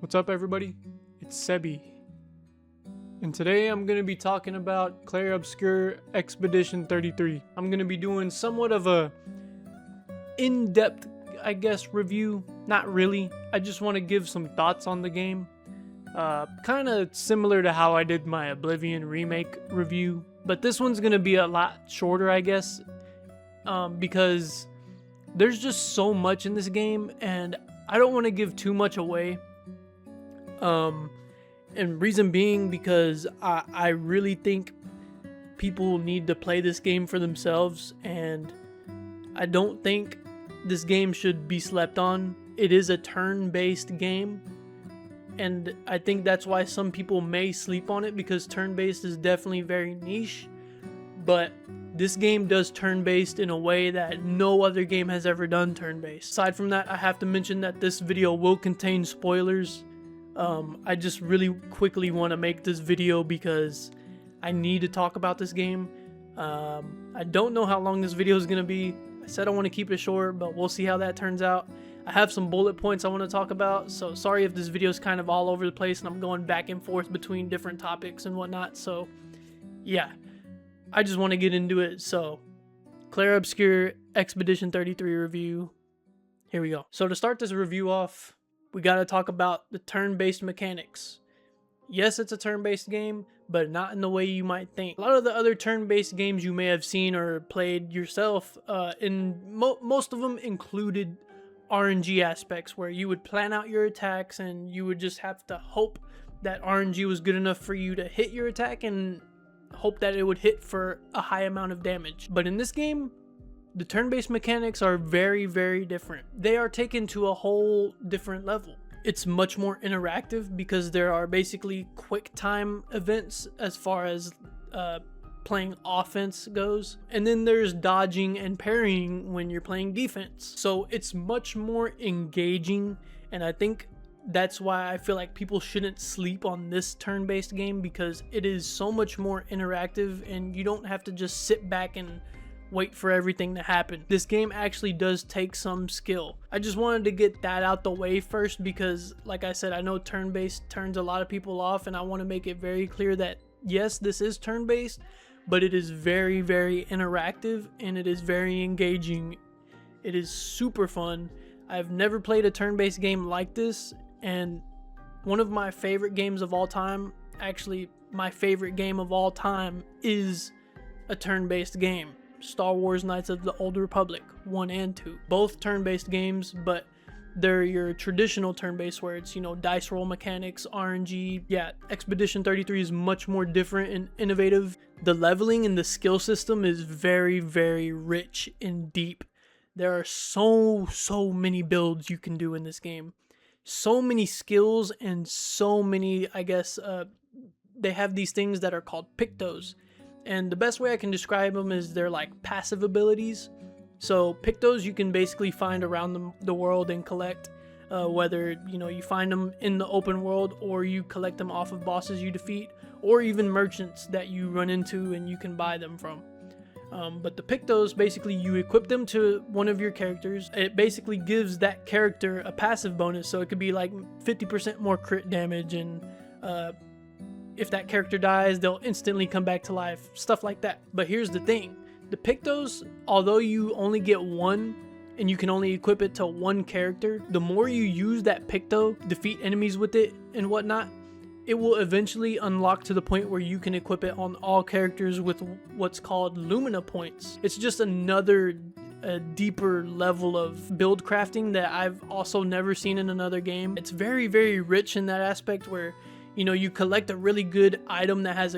What's up, everybody? It's Sebi, and today I'm going to be talking about Clair Obscur Expedition 33. I'm going to be doing somewhat of a in-depth, I guess, review. Not really. I just want to give some thoughts on the game. Kind of similar to how I did my Oblivion remake review, but this one's going to be a lot shorter, I guess, because there's just so much in this game, and I don't want to give too much away. And reason being because I really think people need to play this game for themselves, and I don't think this game should be slept on. It is a turn-based game, and I think that's why some people may sleep on it, because turn-based is definitely very niche, but this game does turn-based in a way that no other game has ever done turn-based. Aside from that, I have to mention that this video will contain spoilers. I just really quickly want to make this video because I need to talk about this game. I don't know how long this video is going to be. I said I want to keep it short, but we'll see how that turns out. I have some bullet points I want to talk about, so sorry if this video is kind of all over the place and I'm going back and forth between different topics and whatnot. So yeah, I just want to get into it. So Clair Obscur Expedition 33 review. Here we go. So to start this review off, we got to talk about the turn-based mechanics. Yes, it's a turn-based game, but not in the way you might think. A lot of the other turn-based games you may have seen or played yourself, most of them included RNG aspects where you would plan out your attacks and you would just have to hope that RNG was good enough for you to hit your attack and hope that it would hit for a high amount of damage. But in this game, the turn-based mechanics are very, very different. They are taken to a whole different level. It's much more interactive because there are basically quick time events as far as playing offense goes. And then there's dodging and parrying when you're playing defense. So it's much more engaging, and I think that's why I feel like people shouldn't sleep on this turn-based game, because it is so much more interactive and you don't have to just sit back and wait for everything to happen. This game actually does take some skill. I just wanted to get that out the way first because, like I said, I know turn-based turns a lot of people off, and I want to make it very clear that yes, this is turn-based, but it is very, very interactive and it is very engaging. It is super fun. I've never played a turn-based game like this, and one of my favorite games of all time, actually my favorite game of all time, is a turn-based game. Star Wars Knights of the Old Republic 1 and 2. Both turn-based games, but they're your traditional turn-based where it's, you know, dice roll mechanics, RNG. Yeah, Expedition 33 is much more different and innovative. The leveling and the skill system is very, very rich and deep. There are so many builds you can do in this game. So many skills and so many, I guess, they have these things that are called pictos. And the best way I can describe them is they're like passive abilities. So pictos you can basically find around the world and collect, whether you find them in the open world or you collect them off of bosses you defeat, or even merchants that you run into and you can buy them from. But the pictos, basically you equip them to one of your characters. It basically gives that character a passive bonus, so it could be like 50% more crit damage, and if that character dies, they'll instantly come back to life, stuff like that. But here's the thing. The pictos, although you only get one and you can only equip it to one character, the more you use that picto, defeat enemies with it and whatnot, it will eventually unlock to the point where you can equip it on all characters with what's called Lumina points. It's just another deeper level of build crafting that I've also never seen in another game. It's very, very rich in that aspect where you collect a really good item that has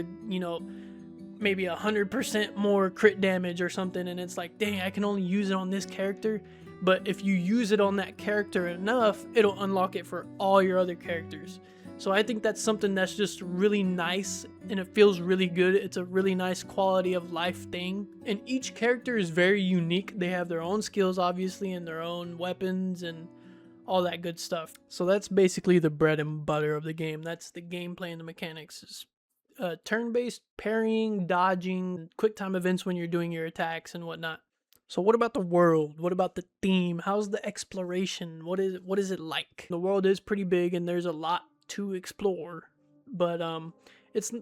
maybe 100% more crit damage or something, and it's like, dang, I can only use it on this character. But if you use it on that character enough, it'll unlock it for all your other characters. So I think that's something that's just really nice, and it feels really good. It's a really nice quality of life thing. And each character is very unique. They have their own skills, obviously, and their own weapons and all that good stuff. So that's basically the bread and butter of the game. That's the gameplay and the mechanics. Is turn-based parrying, dodging, quick time events when you're doing your attacks and whatnot. So what about the world? What about the theme? How's the exploration? What is it like? The world is pretty big and there's a lot to explore, but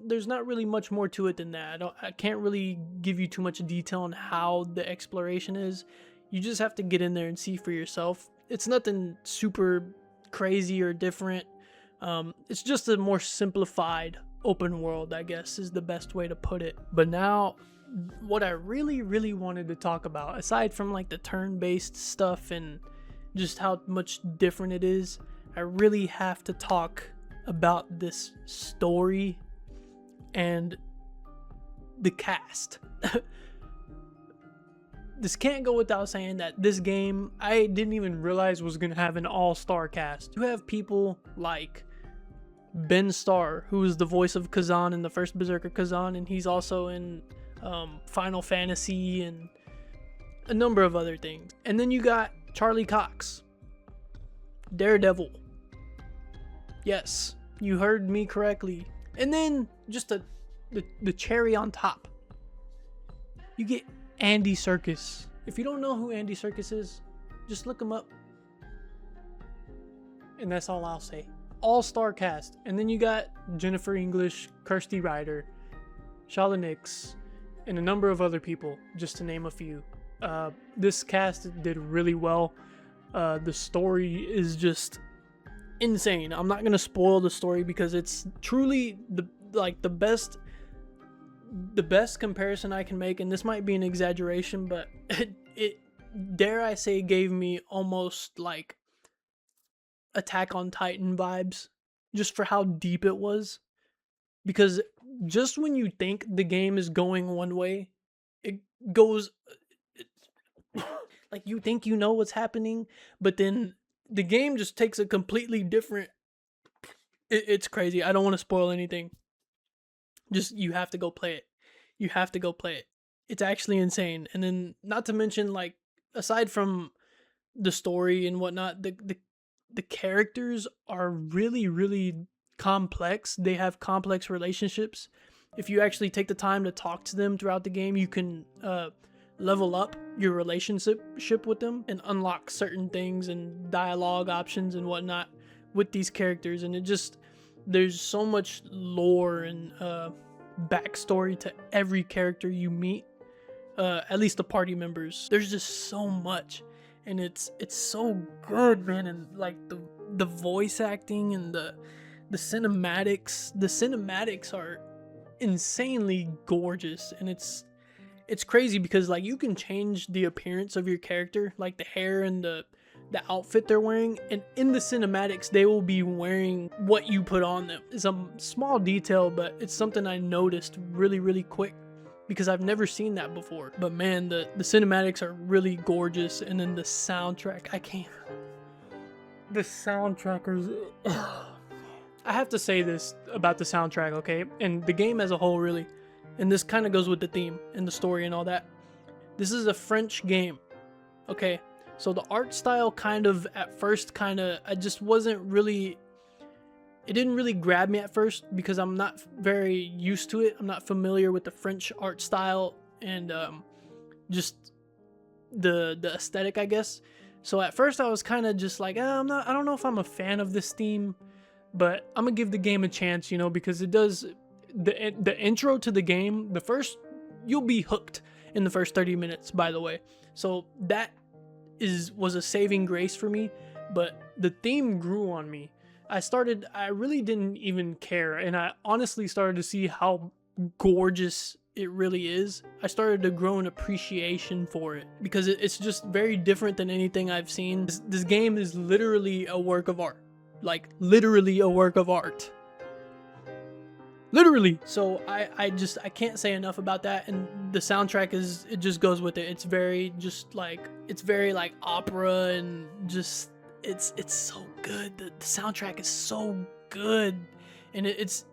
there's not really much more to it than that. I can't really give you too much detail on how the exploration is. You just have to get in there and see for yourself. It's nothing super crazy or different. It's just a more simplified open world, I guess, is the best way to put it. But now, what I really wanted to talk about, aside from like the turn-based stuff and just how much different it is, I really have to talk about this story and the cast. This can't go without saying that this game, I didn't even realize was going to have an all-star cast. You have people like Ben Starr, who is the voice of Kazan in the first Berserker Kazan, and he's also in Final Fantasy and a number of other things. And then you got Charlie Cox, Daredevil. Yes, you heard me correctly. And then just the cherry on top, you get Andy Serkis. If you don't know who Andy Serkis is, just look him up. And that's all I'll say. All-star cast. And then you got Jennifer English, Kirsty Ryder, Shala Nix, and a number of other people, just to name a few. This cast did really well. The story is just insane. I'm not gonna spoil the story because it's truly the best comparison I can make, and this might be an exaggeration, but it dare I say gave me almost like Attack on Titan vibes, just for how deep it was. Because just when you think the game is going one way, it goes like you think you know what's happening, but then the game just takes a completely different. It's crazy. I don't want to spoil anything. Just you have to go play it. You have to go play it. It's actually insane. And then not to mention, like, aside from the story and whatnot, the characters are really complex. They have complex relationships. If you actually take the time to talk to them throughout the game, you can level up your relationship with them and unlock certain things and dialogue options and whatnot with these characters. And it just, there's so much lore and backstory to every character you meet, at least the party members. There's just so much, and it's so good, man. And like the voice acting and the cinematics are insanely gorgeous. And it's crazy because like you can change the appearance of your character, like the hair and the outfit they're wearing, and in the cinematics they will be wearing what you put on them. It's a small detail, but it's something I noticed really quick because I've never seen that before. But man, the cinematics are really gorgeous. And then the soundtrack, the soundtrack is I have to say this about the soundtrack, okay? And the game as a whole, really. And this kind of goes with the theme and the story and all that. This is a French game, okay? So the art style at first I just wasn't really, it didn't really grab me at first because I'm not very used to it. I'm not familiar with the French art style and just the aesthetic, I guess. So at first I was kind of just like, I don't know if I'm a fan of this theme, but I'm gonna give the game a chance, because it does, the intro to the game, you'll be hooked in the first 30 minutes, by the way. So that was a saving grace for me, but the theme grew on me. I really didn't even care, and I honestly started to see how gorgeous it really is. I started to grow an appreciation for it because it's just very different than anything I've seen. This game is literally a work of art. Like, literally a work of art. Literally. So I can't say enough about that. And the soundtrack it just goes with it. It's very like opera, and just it's so good. The soundtrack is so good. And it's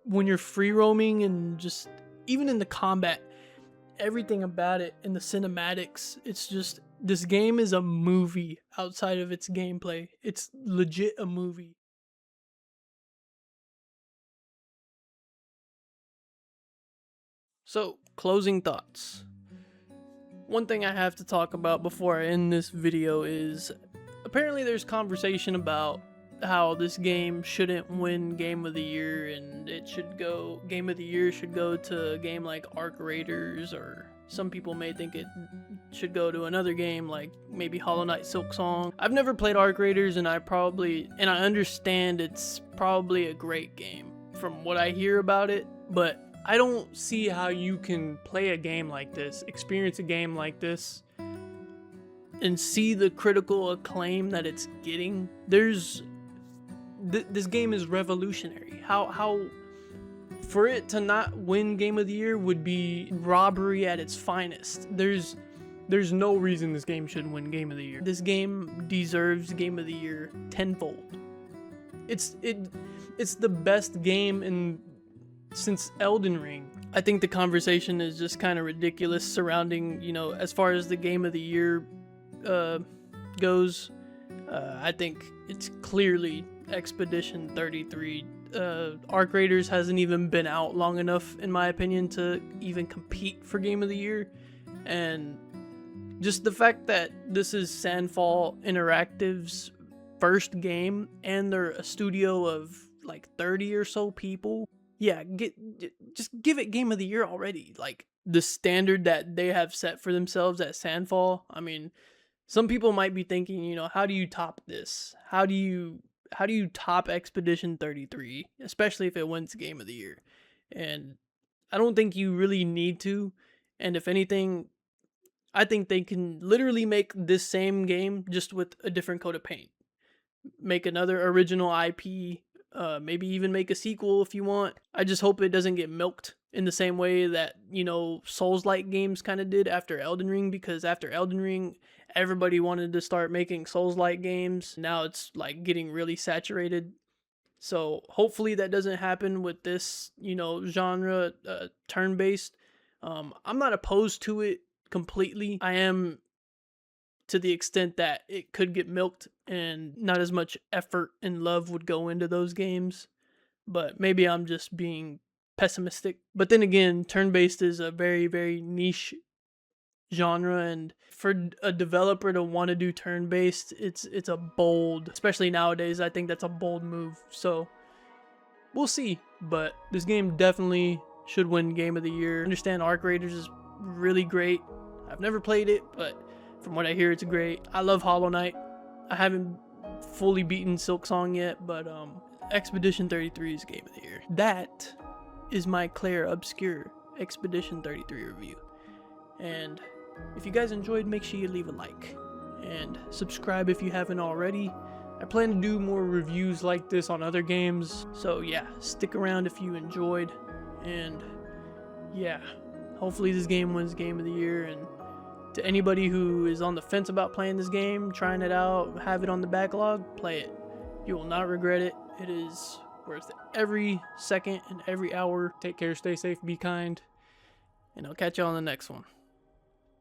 when you're free roaming and just even in the combat, everything about it and the cinematics, it's just, this game is a movie outside of its gameplay. It's legit a movie. So, closing thoughts. One thing I have to talk about before I end this video is apparently there's conversation about how this game shouldn't win Game of the Year, and Game of the Year should go to a game like Arc Raiders, or some people may think it should go to another game like maybe Hollow Knight Silksong. I've never played Arc Raiders, and I understand it's probably a great game from what I hear about it, but I don't see how you can play a game like this, experience a game like this, and see the critical acclaim that it's getting. This game is revolutionary. How for it to not win Game of the Year would be robbery at its finest. There's no reason this game shouldn't win Game of the Year. This game deserves Game of the Year tenfold. It's the best game since Elden Ring. I think the conversation is just kind of ridiculous surrounding, as far as the Game of the Year goes. I think it's clearly Expedition 33. Arc Raiders hasn't even been out long enough, in my opinion, to even compete for Game of the Year. And just the fact that this is Sandfall Interactive's first game, and they're a studio of like 30 or so people. Yeah, just give it Game of the Year already. Like, the standard that they have set for themselves at Sandfall. I mean, some people might be thinking, how do you top this? How do you top Expedition 33, especially if it wins Game of the Year? And I don't think you really need to. And if anything, I think they can literally make this same game just with a different coat of paint. Make another original IP, maybe even make a sequel if you want. I just hope it doesn't get milked in the same way that, Souls-like games kind of did after Elden Ring, because after Elden Ring, everybody wanted to start making Souls-like games. Now it's like getting really saturated. So hopefully that doesn't happen with this, genre, turn-based. I'm not opposed to it completely. I am, to the extent that it could get milked and not as much effort and love would go into those games. But maybe I'm just being pessimistic. But then again, turn-based is a very, very niche genre, and for a developer to want to do turn-based, it's a bold, especially nowadays, I think that's a bold move. So we'll see, but this game definitely should win Game of the Year. I understand Arc Raiders is really great. I've never played it, but from what I hear, it's great. I love Hollow Knight. I haven't fully beaten Silksong yet, but Expedition 33 is Game of the Year. That is my Clair Obscur Expedition 33 review. And if you guys enjoyed, make sure you leave a like and subscribe if you haven't already. I plan to do more reviews like this on other games, so yeah, stick around if you enjoyed. And yeah, hopefully this game wins Game of the Year. And to anybody who is on the fence about playing this game, trying it out, have it on the backlog, play it. You will not regret it. It is worth every second and every hour. Take care, stay safe, be kind, and I'll catch you on the next one.